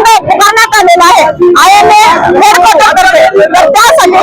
पुढे पुकारण्यात आलेला आहे. IMA हेडक्वार्टर करते. तर त्यासाठी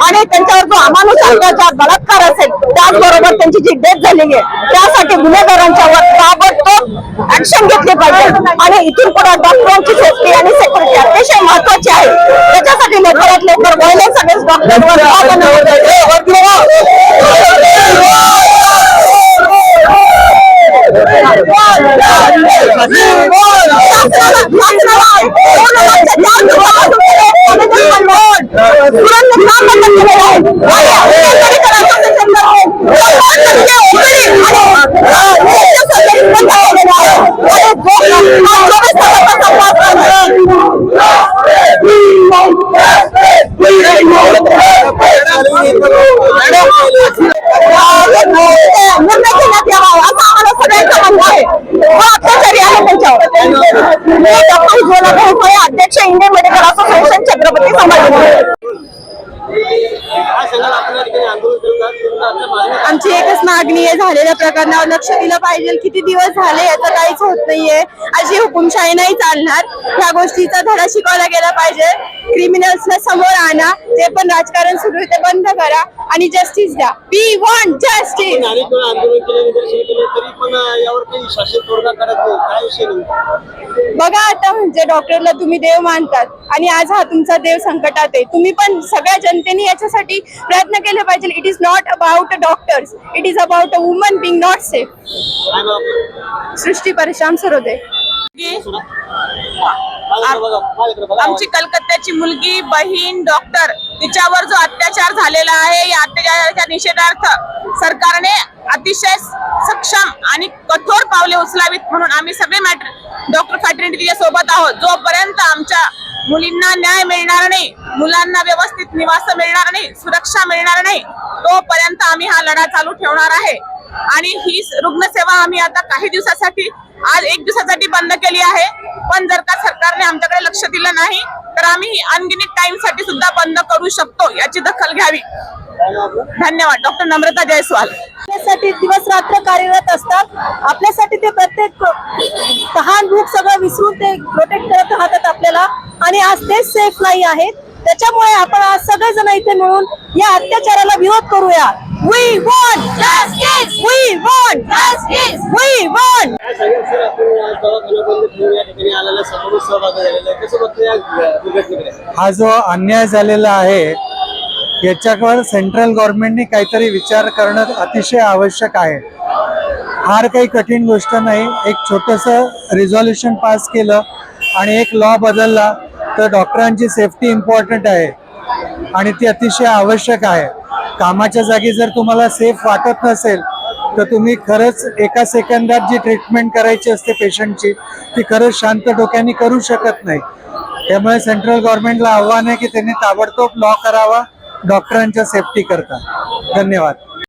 आणि त्यांच्यावर जो अमानुष अत्याचार बलात्कार असेल त्याचबरोबर त्यांची जी डेथ झालेली आहे त्यासाठी गुन्हेगारांच्या वर ताबडतोब ऍक्शन घेतली पाहिजे. आणि इथून पुढे डॉक्टरांची सेफ्टी आणि सिक्युरिटी अतिशय महत्वाची आहे. त्याच्यासाठी लवकरात लवकर व्हायलेन्स अगेन्स्ट डॉक्टरवर अध्यक्ष Indian medical association Chhatrapati Sambhajinagar. आमची एकच मागणी आहे, झालेल्या प्रकरणावर लक्ष दिलं पाहिजे. किती दिवस झाले याचं काहीच होत नाहीये. अशी हुकुमशाही नाही चालणार. ह्या गोष्टीचा धडा शिकवला गेला पाहिजे. क्रिमिनल्सला समोर आणा, जे पण राजकारण सुरू आहे ते बंद करा आणि जस्टिस द्या. We want justice. बघा आता म्हणजे डॉक्टरला तुम्ही देव मानतात आणि आज हा तुमचा देव संकटात आहे. तुम्ही पण सगळ्या जनतेने याच्यासाठी प्रयत्न केले पाहिजे. It is not about doctors, it is about a woman being not safe. Srishti Parashram Sarode. आमची कलकत्त्याची मुलगी बहीण डॉक्टर तिच्यावर जो अत्याचार झालेला आहे या अत्याचाराच्या निषेधार्थ सरकारने अतिशय सक्षम आणि कठोर पावले उचलावीत म्हणून आम्ही सगळे डॉक्टर फॅटर्निटीच्या सोबत आहोत. जोपर्यंत आमच्या मुलींना न्याय मिळणार नाही, मुलांना व्यवस्थित निवास मिळणार नाही, सुरक्षा मिळणार नाही, तोपर्यंत आम्ही हा लढा चालू ठेवणार आहे. आणि ही रुग्णसेवा आम्ही आता काही दिवसासाठी आज 1 दिवसासाठी बंद केली आहे. पण जर का सरकारने आमच्याकडे लक्ष दिलं नाही तर आम्ही अनगिनिट टाइम साठी सुद्धा बंद करू शकतो. याची दखल घ्यावी. धन्यवाद. डॉक्टर नम्रता जयस्वाल. आपल्यासाठी दिवस रात्र कार्यरत असतात. आपल्यासाठी ते प्रत्येक तहान भूक सगळं विसरून ते प्रोटेक्ट करत राहतात आपल्याला. आणि आज तेच सेफ नाही आहेत. त्याच्यामुळे आपण आज सगळेजण इथे मिळून या अत्याचाराला विरोध करूया. We want justice. We want justice. We want. हा जो अन्याय झालेला आहे याच्यावर सेंट्रल गव्हर्नमेंटने काहीतरी विचार करणं अतिशय आवश्यक आहे. फार काही कठीण गोष्ट नाही. एक छोटंसं रिझॉल्युशन पास केलं आणि एक लॉ बदलला तर डॉक्टरांची सेफ्टी इम्पॉर्टंट आहे आणि ती अतिशय आवश्यक आहे. कामाच्या जागी जर तुम्हाला सेफ वाटत नसेल तर तुम्ही खरंच एका सेकंदात जी ट्रीटमेंट करायची असते पेशंटची ती खरंच शांत डोक्याने करू शकत नाही. त्यामुळे सेंट्रल गव्हर्नमेंटला आव्हान आहे की त्यांनी ताबडतोब लॉ करावा डॉक्टरांच्या सेफ्टी करता. धन्यवाद.